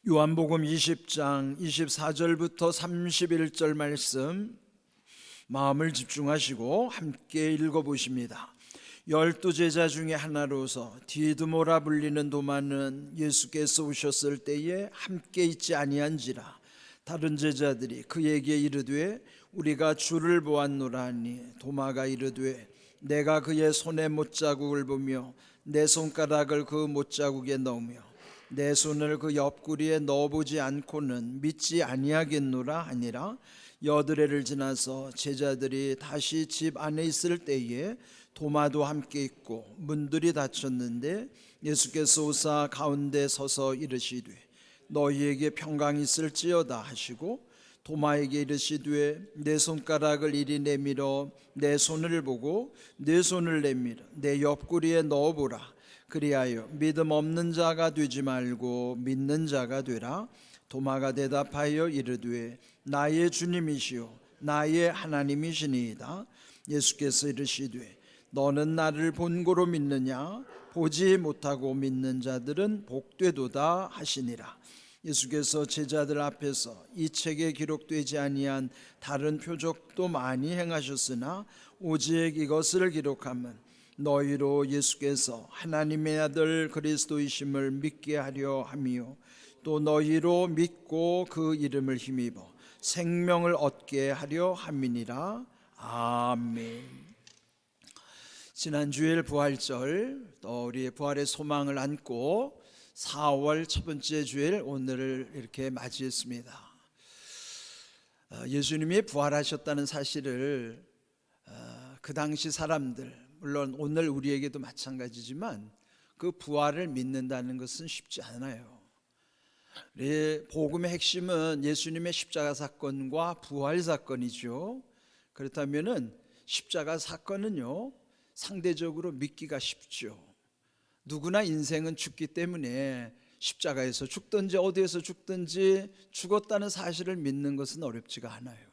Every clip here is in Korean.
요한복음 20장 24절부터 31절 말씀 마음을 집중하시고 함께 읽어보십니다. 12제자 중에 하나로서 디드모라 불리는 도마는 예수께서 오셨을 때에 함께 있지 아니한지라. 다른 제자들이 그에게 이르되 우리가 주를 보았노라 하니 도마가 이르되 내가 그의 손에 못자국을 보며 내 손가락을 그 못자국에 넣으며 내 손을 그 옆구리에 넣어보지 않고는 믿지 아니하겠노라 하니라. 여드레를 지나서 제자들이 다시 집 안에 있을 때에 도마도 함께 있고 문들이 닫혔는데 예수께서 오사 가운데 서서 이르시되 너희에게 평강이 있을지어다 하시고 도마에게 이르시되 내 손가락을 이리 내밀어 내 손을 보고 내 손을 내밀어 내 옆구리에 넣어보라. 그리하여 믿음 없는 자가 되지 말고 믿는 자가 되라. 도마가 대답하여 이르되 나의 주님이시요 나의 하나님이시니이다. 예수께서 이르시되 너는 나를 본고로 믿느냐? 보지 못하고 믿는 자들은 복되도다 하시니라. 예수께서 제자들 앞에서 이 책에 기록되지 아니한 다른 표적도 많이 행하셨으나 오직 이것을 기록함은 너희로 예수께서 하나님의 아들 그리스도이심을 믿게 하려 함이요 또 너희로 믿고 그 이름을 힘입어 생명을 얻게 하려 함이니라. 아멘. 지난 주일 부활절, 또 우리의 부활의 소망을 안고 4월 첫 번째 주일 오늘을 이렇게 맞이했습니다. 예수님이 부활하셨다는 사실을 그 당시 사람들, 물론 오늘 우리에게도 마찬가지지만 그 부활을 믿는다는 것은 쉽지 않아요. 복음의 핵심은 예수님의 십자가 사건과 부활 사건이죠. 그렇다면은 십자가 사건은요 상대적으로 믿기가 쉽죠. 누구나 인생은 죽기 때문에 십자가에서 죽든지 어디에서 죽든지 죽었다는 사실을 믿는 것은 어렵지가 않아요.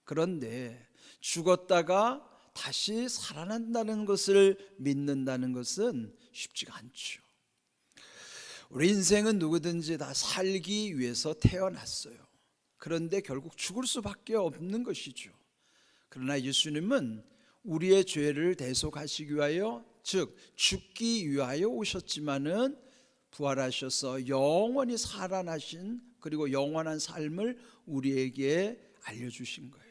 그런데 죽었다가 다시 살아난다는 것을 믿는다는 것은 쉽지가 않죠. 우리 인생은 누구든지 다 살기 위해서 태어났어요. 그런데 결국 죽을 수밖에 없는 것이죠. 그러나 예수님은 우리의 죄를 대속하시기 위하여, 즉 죽기 위하여 오셨지만은 부활하셔서 영원히 살아나신, 그리고 영원한 삶을 우리에게 알려주신 거예요.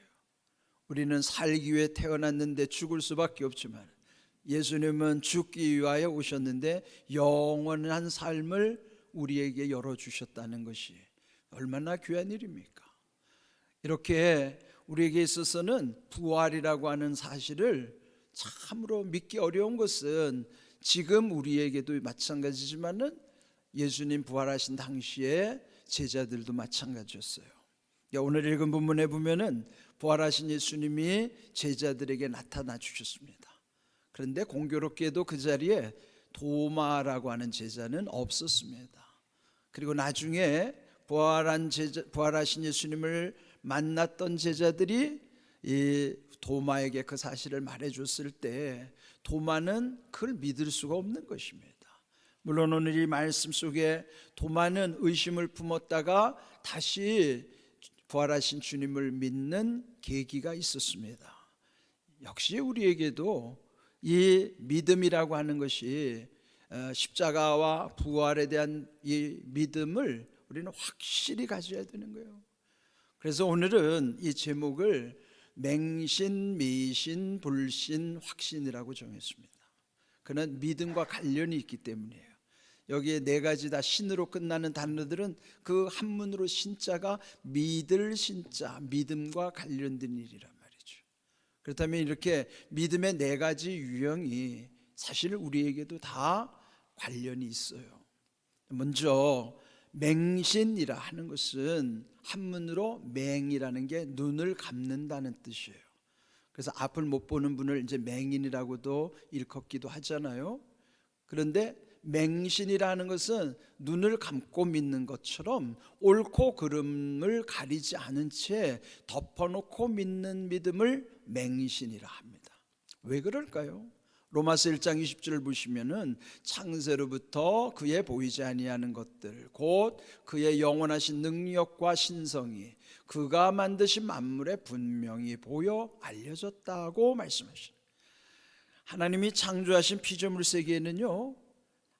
우리는 살기 위해 태어났는데 죽을 수밖에 없지만 예수님은 죽기 위하여 오셨는데 영원한 삶을 우리에게 열어주셨다는 것이 얼마나 귀한 일입니까? 이렇게 우리에게 있어서는 부활이라고 하는 사실을 참으로 믿기 어려운 것은 지금 우리에게도 마찬가지지만은 예수님 부활하신 당시에 제자들도 마찬가지였어요. 오늘 읽은 본문에 보면은 부활하신 예수님이 제자들에게 나타나 주셨습니다. 그런데 공교롭게도 그 자리에 도마라고 하는 제자는 없었습니다. 그리고 나중에 부활하신 예수님을 만났던 제자들이 이 도마에게 그 사실을 말해줬을 때 도마는 그걸 믿을 수가 없는 것입니다. 물론 오늘 이 말씀 속에 도마는 의심을 품었다가 다시 부활하신 주님을 믿는 계기가 있었습니다. 역시 우리에게도 이 믿음이라고 하는 것이 십자가와 부활에 대한 이 믿음을 우리는 확실히 가져야 되는 거예요. 그래서 오늘은 이 제목을 맹신, 미신, 불신, 확신이라고 정했습니다. 그는 믿음과 관련이 있기 때문이에요. 여기에 네 가지 다 신으로 끝나는 단어들은 그 한문으로 신자가 믿을 신자, 믿음과 관련된 일이란 말이죠. 그렇다면 이렇게 믿음의 네 가지 유형이 사실 우리에게도 다 관련이 있어요. 먼저 맹신이라 하는 것은 한문으로 맹이라는 게 눈을 감는다는 뜻이에요. 그래서 앞을 못 보는 분을 이제 맹인이라고도 일컫기도 하잖아요. 그런데 맹신이라는 것은 눈을 감고 믿는 것처럼 옳고 그름을 가리지 않은 채 덮어놓고 믿는 믿음을 맹신이라 합니다. 왜 그럴까요? 로마서 1장 20절을 보시면은 창세로부터 그의 보이지 아니하는 것들 곧 그의 영원하신 능력과 신성이 그가 만드신 만물에 분명히 보여 알려졌다고 말씀하십니다. 하나님이 창조하신 피조물 세계에는요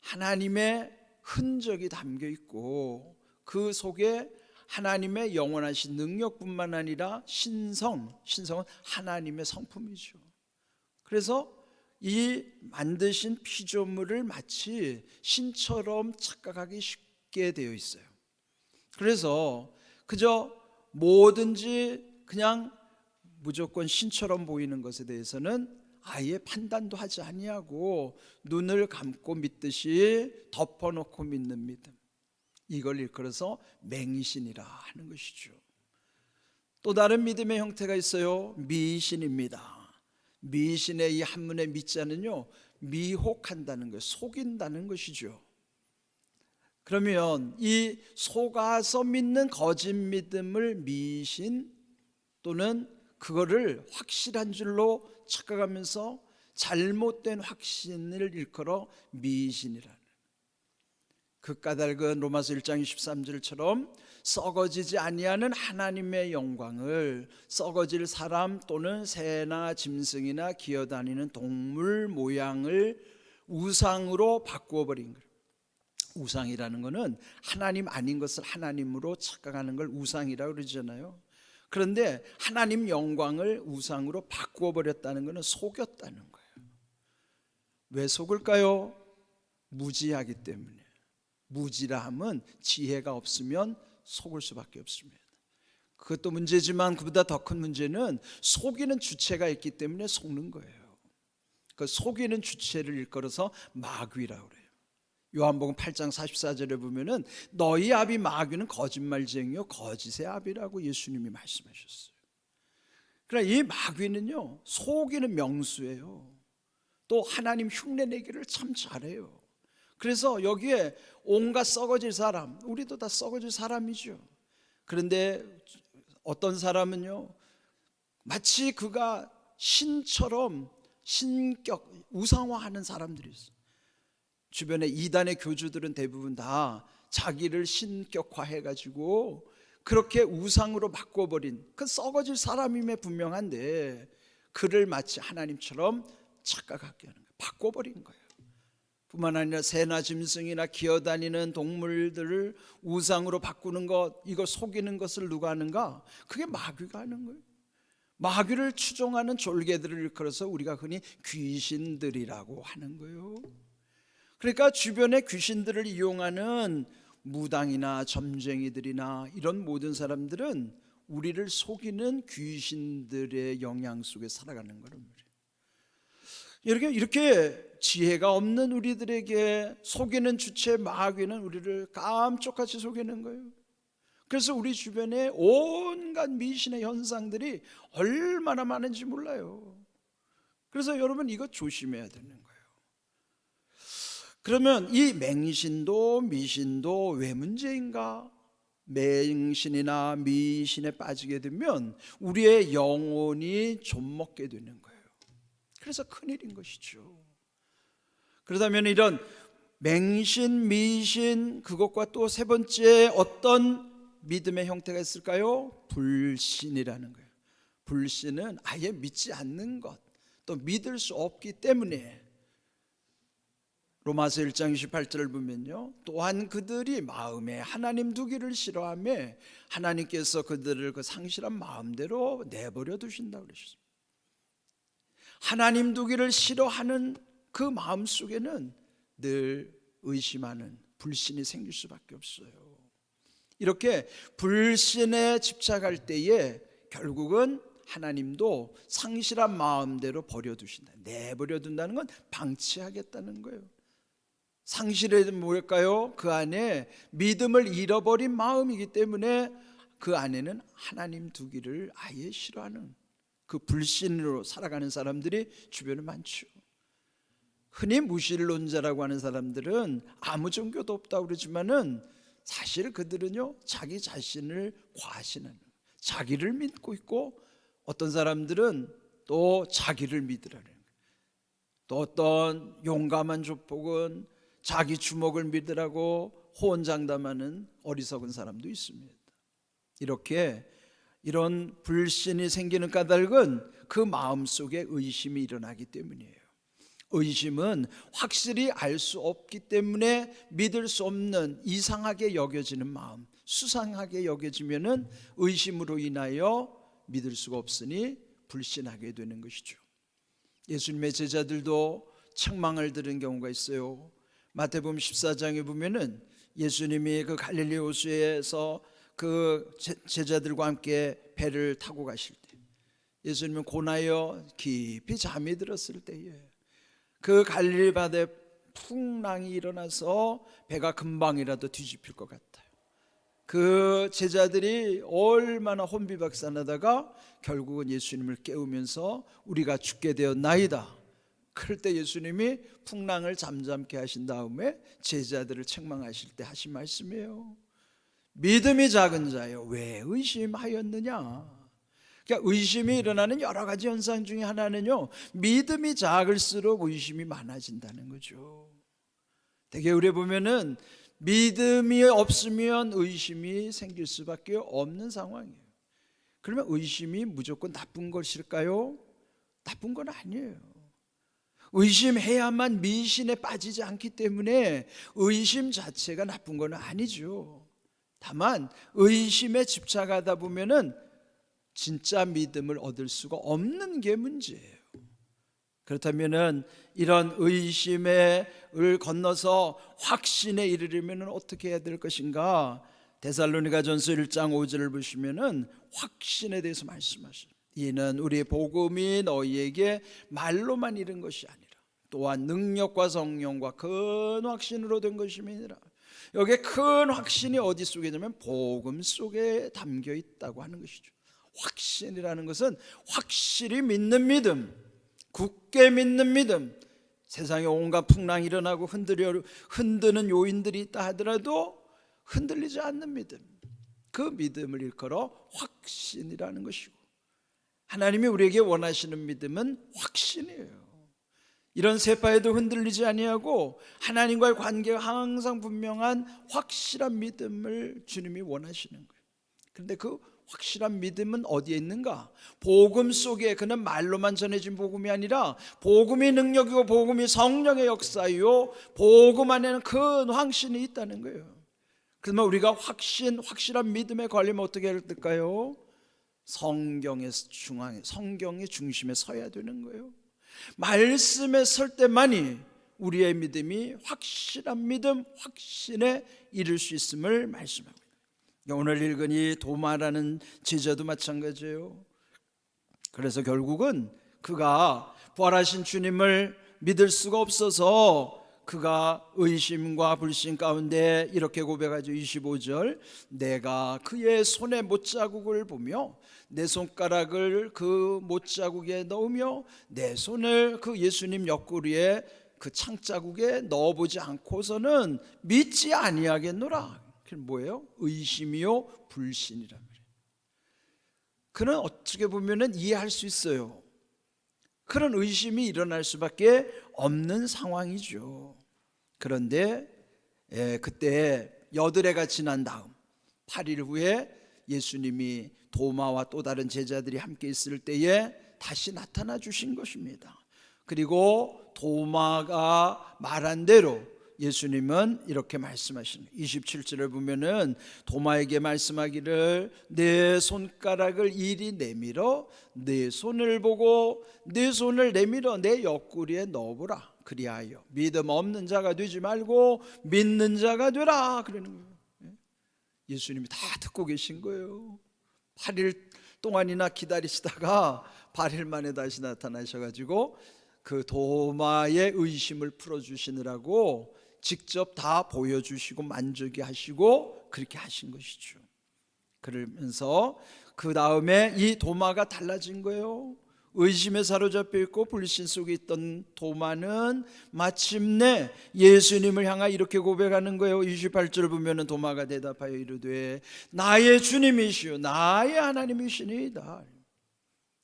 하나님의 흔적이 담겨 있고 그 속에 하나님의 영원하신 능력뿐만 아니라 신성은 하나님의 성품이죠. 그래서 이 만드신 피조물을 마치 신처럼 착각하기 쉽게 되어 있어요. 그래서 그저 뭐든지 그냥 무조건 신처럼 보이는 것에 대해서는 아예 판단도 하지 아니하고 눈을 감고 믿듯이 덮어놓고 믿는 믿음, 이걸 일컬어서 맹신이라 하는 것이죠. 또 다른 믿음의 형태가 있어요. 미신입니다. 미신의 이 한문의 미자는요 미혹한다는 것, 속인다는 것이죠. 그러면 이 속아서 믿는 거짓 믿음을 미신 또는 그거를 확실한 줄로 착각하면서 잘못된 확신을 일컬어 미신이라는, 그 까닭은 로마서 1장 23절처럼 썩어지지 아니하는 하나님의 영광을 썩어질 사람 또는 새나 짐승이나 기어다니는 동물 모양을 우상으로 바꾸어 버린 거예요. 우상이라는 것은 하나님 아닌 것을 하나님으로 착각하는 걸 우상이라고 그러잖아요. 그런데 하나님 영광을 우상으로 바꾸어 버렸다는 것은 속였다는 거예요. 왜 속을까요? 무지하기 때문에. 무지라 함은 지혜가 없으면 속을 수밖에 없습니다. 그것도 문제지만 그보다 더 큰 문제는 속이는 주체가 있기 때문에 속는 거예요. 그 속이는 주체를 일컬어서 마귀라고 그래요. 요한복음 8장 44절에 보면은 너희 아비 마귀는 거짓말쟁이요 거짓의 아비라고 예수님이 말씀하셨어요. 그러나 이 마귀는요 속이는 명수예요. 또 하나님 흉내내기를 참 잘해요. 그래서 여기에 온갖 썩어질 사람, 우리도 다 썩어질 사람이죠. 그런데 어떤 사람은요 마치 그가 신처럼 신격 우상화하는 사람들이 있어요. 주변에 이단의 교주들은 대부분 다 자기를 신격화해가지고 그렇게 우상으로 바꿔버린 그 썩어질 사람임에 분명한데 그를 마치 하나님처럼 착각하게 하는 거예요. 바꿔버린 거예요. 뿐만 아니라 새나 짐승이나 기어다니는 동물들을 우상으로 바꾸는 것, 이거 속이는 것을 누가 하는가? 그게 마귀가 하는 거예요. 마귀를 추종하는 졸개들을 일컬어서 우리가 흔히 귀신들이라고 하는 거예요. 그러니까 주변에 귀신들을 이용하는 무당이나 점쟁이들이나 이런 모든 사람들은 우리를 속이는 귀신들의 영향 속에 살아가는 거란 말이에요. 이렇게 지혜가 없는 우리들에게 속이는 주체 마귀는 우리를 깜짝같이 속이는 거예요. 그래서 우리 주변에 온갖 미신의 현상들이 얼마나 많은지 몰라요. 그래서 여러분 이거 조심해야 되는 거예요. 그러면 이 맹신도 미신도 왜 문제인가? 맹신이나 미신에 빠지게 되면 우리의 영혼이 좀먹게 되는 거예요. 그래서 큰일인 것이죠. 그렇다면 이런 맹신, 미신, 그것과 또 세 번째 어떤 믿음의 형태가 있을까요? 불신이라는 거예요. 불신은 아예 믿지 않는 것, 또 믿을 수 없기 때문에 로마서 1장 28절을 보면요 또한 그들이 마음에 하나님 두기를 싫어하며 하나님께서 그들을 그 상실한 마음대로 내버려 두신다고 그러셨습니다. 하나님 두기를 싫어하는 그 마음 속에는 늘 의심하는 불신이 생길 수밖에 없어요. 이렇게 불신에 집착할 때에 결국은 하나님도 상실한 마음대로 버려두신다. 내버려둔다는 건 방치하겠다는 거예요. 상실은 뭘까요? 그 안에 믿음을 잃어버린 마음이기 때문에 그 안에는 하나님 두기를 아예 싫어하는 그 불신으로 살아가는 사람들이 주변에 많죠. 흔히 무신론자라고 하는 사람들은 아무 종교도 없다고 그러지만은 사실 그들은요 자기 자신을 과신하는, 자기를 믿고 있고 어떤 사람들은 또 자기를 믿으라는 거예요. 또 어떤 용감한 조폭은 자기 주먹을 믿으라고 호언장담하는 어리석은 사람도 있습니다. 이런 불신이 생기는 까닭은 그 마음속에 의심이 일어나기 때문이에요. 의심은 확실히 알 수 없기 때문에 믿을 수 없는, 이상하게 여겨지는 마음, 수상하게 여겨지면은 의심으로 인하여 믿을 수가 없으니 불신하게 되는 것이죠. 예수님의 제자들도 책망을 들은 경우가 있어요. 마태복음 14장에 보면은 예수님이 그 갈릴리 호수에서 그 제자들과 함께 배를 타고 가실 때, 예수님은 고나여 깊이 잠이 들었을 때에 그 갈릴리 바다에 풍랑이 일어나서 배가 금방이라도 뒤집힐 것 같아요. 그 제자들이 얼마나 혼비박산하다가 결국은 예수님을 깨우면서 우리가 죽게 되었나이다. 그럴 때 예수님이 풍랑을 잠잠케 하신 다음에 제자들을 책망하실 때 하신 말씀이에요. 믿음이 작은 자여 왜 의심하였느냐. 그러니까 의심이 일어나는 여러 가지 현상 중에 하나는요, 믿음이 작을수록 의심이 많아진다는 거죠. 되게 우리 보면은 믿음이 없으면 의심이 생길 수밖에 없는 상황이에요. 그러면 의심이 무조건 나쁜 것일까요? 나쁜 건 아니에요. 의심해야만 미신에 빠지지 않기 때문에 의심 자체가 나쁜 건 아니죠. 다만 의심에 집착하다 보면은 진짜 믿음을 얻을 수가 없는 게 문제예요. 그렇다면은 이런 의심을 건너서 확신에 이르려면 어떻게 해야 될 것인가? 데살로니가전서 1장 5절을 보시면은 확신에 대해서 말씀하셔요. 이는 우리의 복음이 너희에게 말로만 이른 것이 아니라 또한 능력과 성령과 큰 확신으로 된 것임이니라. 여기에 큰 확신이 어디 속에 있냐면 복음 속에 담겨 있다고 하는 것이죠. 확신이라는 것은 확실히 믿는 믿음, 굳게 믿는 믿음. 세상에 온갖 풍랑이 일어나고 흔드는 요인들이 있다 하더라도 흔들리지 않는 믿음, 그 믿음을 일컬어 확신이라는 것이고, 하나님이 우리에게 원하시는 믿음은 확신이에요. 이런 세파에도 흔들리지 아니하고 하나님과의 관계가 항상 분명한 확실한 믿음을 주님이 원하시는 거예요. 그런데 그 확실한 믿음은 어디에 있는가? 복음 속에. 그는 말로만 전해진 복음이 아니라 복음이 능력이고 복음이 성령의 역사이요, 복음 안에는 큰 확신이 있다는 거예요. 그러면 우리가 확실한 믿음에 걸리면 어떻게 해야 될까요? 성경의 중심에 서야 되는 거예요. 말씀에 설 때만이 우리의 믿음이 확실한 믿음, 확신에 이를 수 있음을 말씀합니다. 오늘 읽은 이 도마라는 제자도 마찬가지예요. 그래서 결국은 그가 부활하신 주님을 믿을 수가 없어서 그가 의심과 불신 가운데 이렇게 고백하죠. 25절, 내가 그의 손의 못자국을 보며 내 손가락을 그 못자국에 넣으며 내 손을 그 예수님 옆구리에 그 창자국에 넣어보지 않고서는 믿지 아니하겠노라. 그게 뭐예요? 의심이요 불신이란 말이에요. 그는 어떻게 보면 이해할 수 있어요. 그런 의심이 일어날 수밖에 없는 상황이죠. 그런데 그때 여드레가 지난 다음 8일 후에 예수님이 도마와 또 다른 제자들이 함께 있을 때에 다시 나타나 주신 것입니다. 그리고 도마가 말한 대로 예수님은 이렇게 말씀하십니다. 27절을 보면은 도마에게 말씀하기를 내 손가락을 이리 내밀어 내 손을 보고 내 손을 내밀어 내 옆구리에 넣어보라. 그리하여 믿음 없는 자가 되지 말고 믿는 자가 되라. 그러는 거예요. 예수님이 다 듣고 계신 거예요. 8일 동안이나 기다리시다가 8일 만에 다시 나타나셔가지고 그 도마의 의심을 풀어주시느라고 직접 다 보여주시고 만족해 하시고 그렇게 하신 것이죠. 그러면서 그 다음에 이 도마가 달라진 거예요. 의심에 사로잡혀 있고 불신 속에 있던 도마는 마침내 예수님을 향하 이렇게 고백하는 거예요. 28절을 보면 도마가 대답하여 이르되 나의 주님이시오 나의 하나님이시니이다.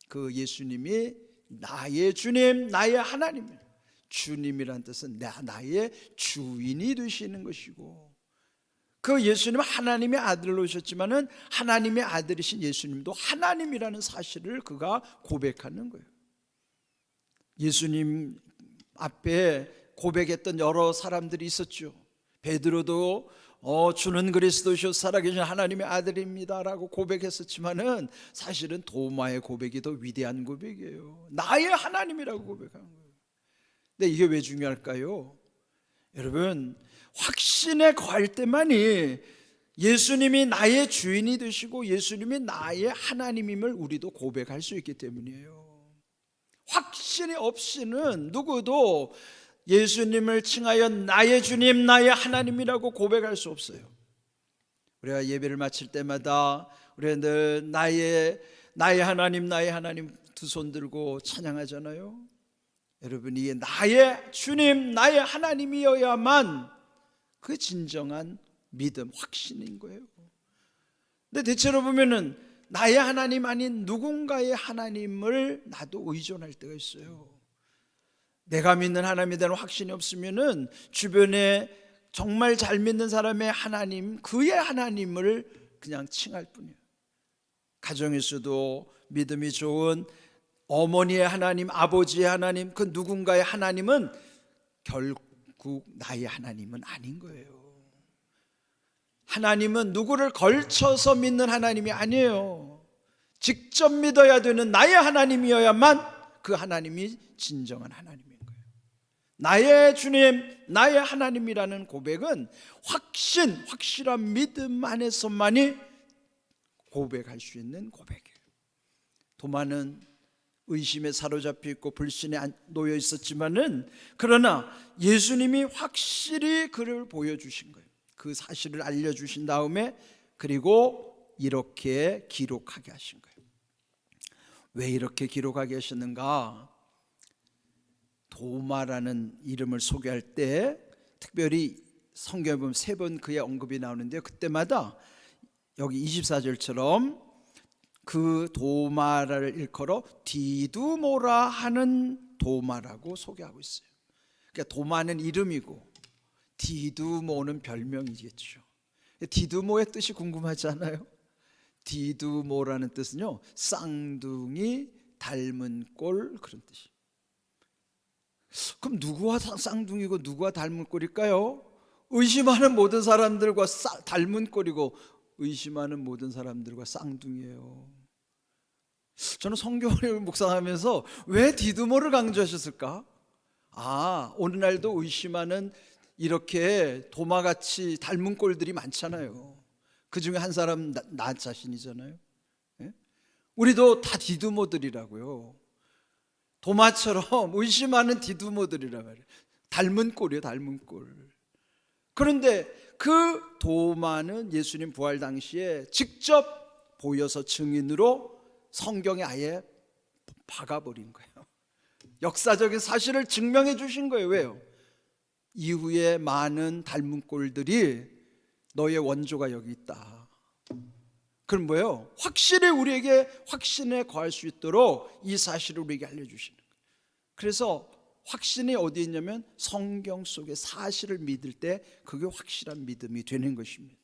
그 예수님이 나의 주님 나의 하나님, 주님이란 뜻은 나의 주인이 되시는 것이고, 그 예수님은 하나님의 아들로 오셨지만은 하나님의 아들이신 예수님도 하나님이라는 사실을 그가 고백하는 거예요. 예수님 앞에 고백했던 여러 사람들이 있었죠. 베드로도 주는 그리스도시요 살아계신 하나님의 아들입니다 라고 고백했었지만은 사실은 도마의 고백이 더 위대한 고백이에요. 나의 하나님이라고 고백한 거예요. 근데 이게 왜 중요할까요? 여러분, 확신에 거할 때만이 예수님이 나의 주인이 되시고 예수님이 나의 하나님임을 우리도 고백할 수 있기 때문이에요. 확신이 없이는 누구도 예수님을 칭하여 나의 주님, 나의 하나님이라고 고백할 수 없어요. 우리가 예배를 마칠 때마다 우리가 늘 나의 하나님, 나의 하나님 두 손 들고 찬양하잖아요. 여러분이 나의 주님, 나의 하나님이어야만 그 진정한 믿음, 확신인 거예요. 근데 대체로 보면은 나의 하나님 아닌 누군가의 하나님을 나도 의존할 때가 있어요. 내가 믿는 하나님에 대한 확신이 없으면은 주변에 정말 잘 믿는 사람의 하나님, 그의 하나님을 그냥 칭할 뿐이에요. 가정에서도 믿음이 좋은 어머니의 하나님, 아버지의 하나님, 그 누군가의 하나님은 결국 나의 하나님은 아닌 거예요. 하나님은 누구를 걸쳐서 믿는 하나님이 아니에요. 직접 믿어야 되는 나의 하나님이어야만 그 하나님이 진정한 하나님인 거예요. 나의 주님, 나의 하나님이라는 고백은 확실한 믿음 안에서만이 고백할 수 있는 고백이에요. 도마는 의심에 사로잡혀 있고 불신에 놓여 있었지만은, 그러나 예수님이 확실히 그를 보여주신 거예요. 그 사실을 알려주신 다음에 그리고 이렇게 기록하게 하신 거예요. 왜 이렇게 기록하게 하셨는가? 도마라는 이름을 소개할 때 특별히 성경에 보면 3번 그의 언급이 나오는데요, 그때마다 여기 24절처럼 그 도마를 일컬어 디두모라 하는 도마라고 소개하고 있어요. 그러니까 도마는 이름이고 디두모는 별명이겠죠. 디두모의 뜻이 궁금하지 않아요? 디두모라는 뜻은요, 쌍둥이 닮은 꼴, 그런 뜻이에요. 그럼 누구와 쌍둥이고 누구와 닮은 꼴일까요? 의심하는 모든 사람들과 닮은 꼴이고 의심하는 모든 사람들과 쌍둥이에요. 저는 성경을 묵상하면서 왜 디두모를 강조하셨을까? 오늘날도 의심하는 이렇게 도마같이 닮은 꼴들이 많잖아요. 그 중에 한 사람 나 자신이잖아요. 우리도 다 디두모들이라고요. 도마처럼 의심하는 디두모들이라 말이에요. 닮은 꼴이에요, 닮은 꼴. 그런데 그 도마는 예수님 부활 당시에 직접 보여서 증인으로 성경에 아예 박아버린 거예요. 역사적인 사실을 증명해 주신 거예요. 왜요? 이후에 많은 닮은 꼴들이 너의 원조가 여기 있다. 그럼 뭐예요? 확실히 우리에게 확신에 거할 수 있도록 이 사실을 우리에게 알려주시는 거예요. 그래서 확신이 어디 있냐면 성경 속의 사실을 믿을 때 그게 확실한 믿음이 되는 것입니다.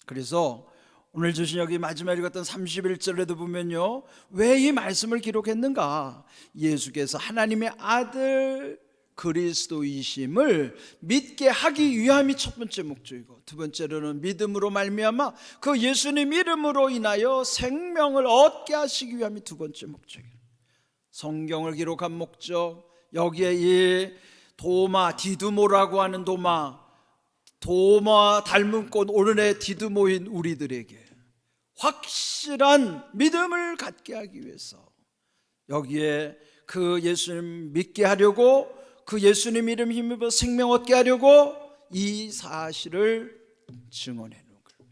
그래서 오늘 주신 여기 마지막에 읽었던 31절에도 보면요, 왜 이 말씀을 기록했는가? 예수께서 하나님의 아들 그리스도이심을 믿게 하기 위함이 첫 번째 목적이고, 두 번째로는 믿음으로 말미암아 그 예수님 이름으로 인하여 생명을 얻게 하시기 위함이 두 번째 목적이에요. 성경을 기록한 목적, 여기에 이 도마, 디두모라고 하는 도마 닮은 꽃 오늘의 디두모인 우리들에게 확실한 믿음을 갖게 하기 위해서 여기에 그 예수님 믿게 하려고, 그 예수님 이름 힘입어 생명 얻게 하려고 이 사실을 증언해 놓은 거예요.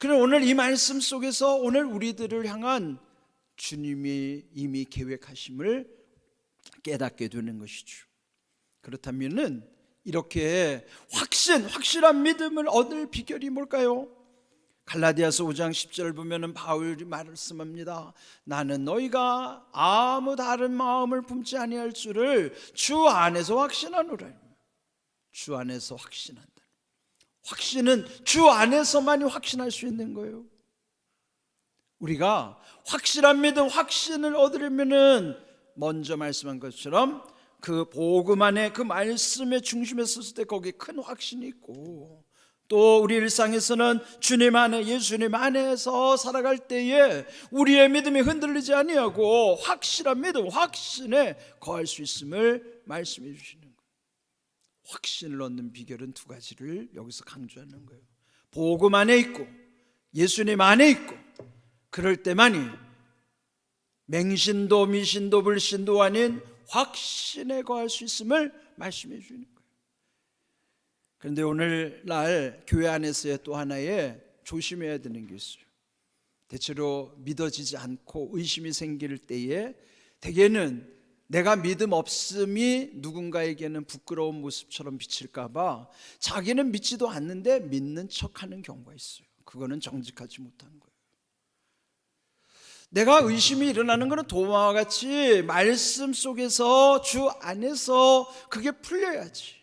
그럼 오늘 이 말씀 속에서 오늘 우리들을 향한 주님이 이미 계획하심을 깨닫게 되는 것이죠. 그렇다면은 이렇게 확실한 믿음을 얻을 비결이 뭘까요? 갈라디아서 5장 10절 보면은 바울이 말씀합니다. 나는 너희가 아무 다른 마음을 품지 아니할 줄을 주 안에서 확신하노라. 주 안에서 확신한다. 확신은 주 안에서만이 확신할 수 있는 거예요. 우리가 확실한 믿음, 확신을 얻으려면은 먼저 말씀한 것처럼 그 복음 안에 그 말씀의 중심에 섰을 때 거기에 큰 확신이 있고, 또 우리 일상에서는 주님 안에, 예수님 안에서 살아갈 때에 우리의 믿음이 흔들리지 아니하고 확실한 믿음, 확신에 거할 수 있음을 말씀해 주시는 거예요. 확신을 얻는 비결은 두 가지를 여기서 강조하는 거예요. 복음 안에 있고 예수님 안에 있고, 그럴 때만이 맹신도 미신도 불신도 아닌 확신에 거할 수 있음을 말씀해 주는 거예요. 그런데 오늘날 교회 안에서의 또 하나의 조심해야 되는 게 있어요. 대체로 믿어지지 않고 의심이 생길 때에 대개는 내가 믿음 없음이 누군가에게는 부끄러운 모습처럼 비칠까 봐 자기는 믿지도 않는데 믿는 척하는 경우가 있어요. 그거는 정직하지 못한 거예요. 내가 의심이 일어나는 것은 도마와 같이 말씀 속에서 주 안에서 그게 풀려야지.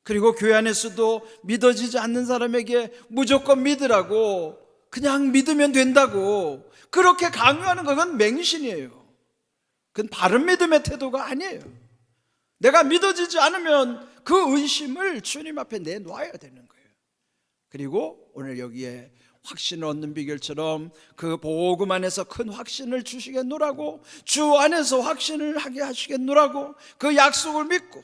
그리고 교회 안에서도 믿어지지 않는 사람에게 무조건 믿으라고, 그냥 믿으면 된다고 그렇게 강요하는 것은 맹신이에요. 그건 바른 믿음의 태도가 아니에요. 내가 믿어지지 않으면 그 의심을 주님 앞에 내놓아야 되는 거예요. 그리고 오늘 여기에 확신을 얻는 비결처럼 그 복음 안에서 큰 확신을 주시겠노라고, 주 안에서 확신을 하게 하시겠노라고 그 약속을 믿고,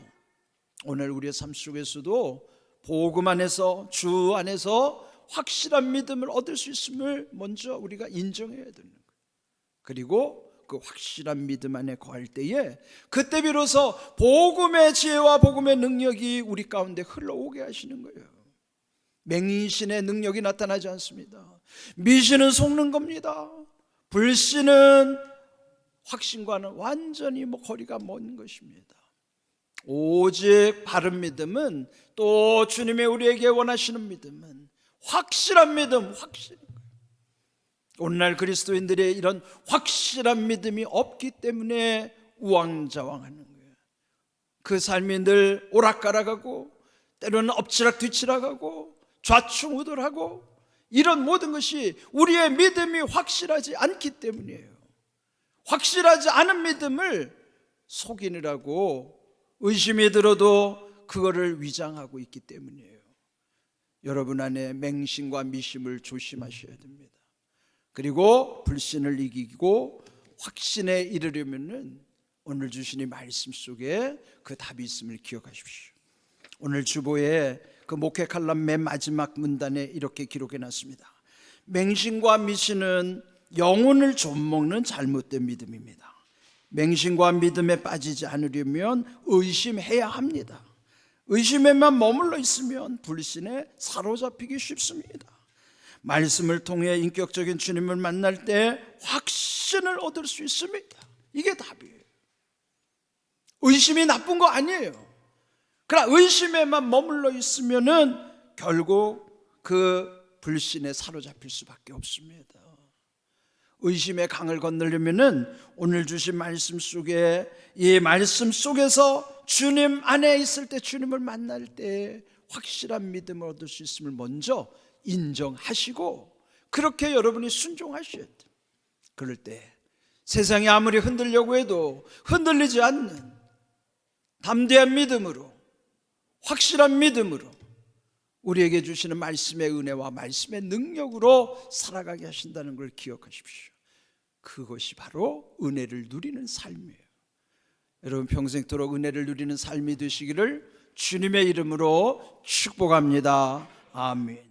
오늘 우리의 삶 속에서도 복음 안에서, 주 안에서 확실한 믿음을 얻을 수 있음을 먼저 우리가 인정해야 되는 거예요. 그리고 그 확실한 믿음 안에 거할 때에 그때 비로소 복음의 지혜와 복음의 능력이 우리 가운데 흘러오게 하시는 거예요. 맹신의 능력이 나타나지 않습니다. 미신은 속는 겁니다. 불신은 확신과는 완전히 거리가 먼 것입니다. 오직 바른 믿음은, 또 주님의 우리에게 원하시는 믿음은 확실한 믿음, 확실한 거예요. 오늘날 그리스도인들의 이런 확실한 믿음이 없기 때문에 우왕좌왕하는 거예요. 그 삶이 늘 오락가락하고 때로는 엎치락 뒤치락하고 좌충우돌하고, 이런 모든 것이 우리의 믿음이 확실하지 않기 때문이에요. 확실하지 않은 믿음을 속이느라고 의심이 들어도 그거를 위장하고 있기 때문이에요. 여러분 안에 맹신과 미심을 조심하셔야 됩니다. 그리고 불신을 이기고 확신에 이르려면은 오늘 주신 이 말씀 속에 그 답이 있음을 기억하십시오. 오늘 주보에 그 목회 칼럼 맨 마지막 문단에 이렇게 기록해 놨습니다. 맹신과 미신은 영혼을 좀먹는 잘못된 믿음입니다. 맹신과 믿음에 빠지지 않으려면 의심해야 합니다. 의심에만 머물러 있으면 불신에 사로잡히기 쉽습니다. 말씀을 통해 인격적인 주님을 만날 때 확신을 얻을 수 있습니다. 이게 답이에요. 의심이 나쁜 거 아니에요. 그러나 의심에만 머물러 있으면은 결국 그 불신에 사로잡힐 수밖에 없습니다. 의심의 강을 건너려면은 오늘 주신 말씀 속에, 이 말씀 속에서 주님 안에 있을 때, 주님을 만날 때 확실한 믿음을 얻을 수 있음을 먼저 인정하시고, 그렇게 여러분이 순종하셔야 돼요. 그럴 때 세상이 아무리 흔들려고 해도 흔들리지 않는 담대한 믿음으로, 확실한 믿음으로 우리에게 주시는 말씀의 은혜와 말씀의 능력으로 살아가게 하신다는 걸 기억하십시오. 그것이 바로 은혜를 누리는 삶이에요. 여러분 평생토록 은혜를 누리는 삶이 되시기를 주님의 이름으로 축복합니다. 아멘.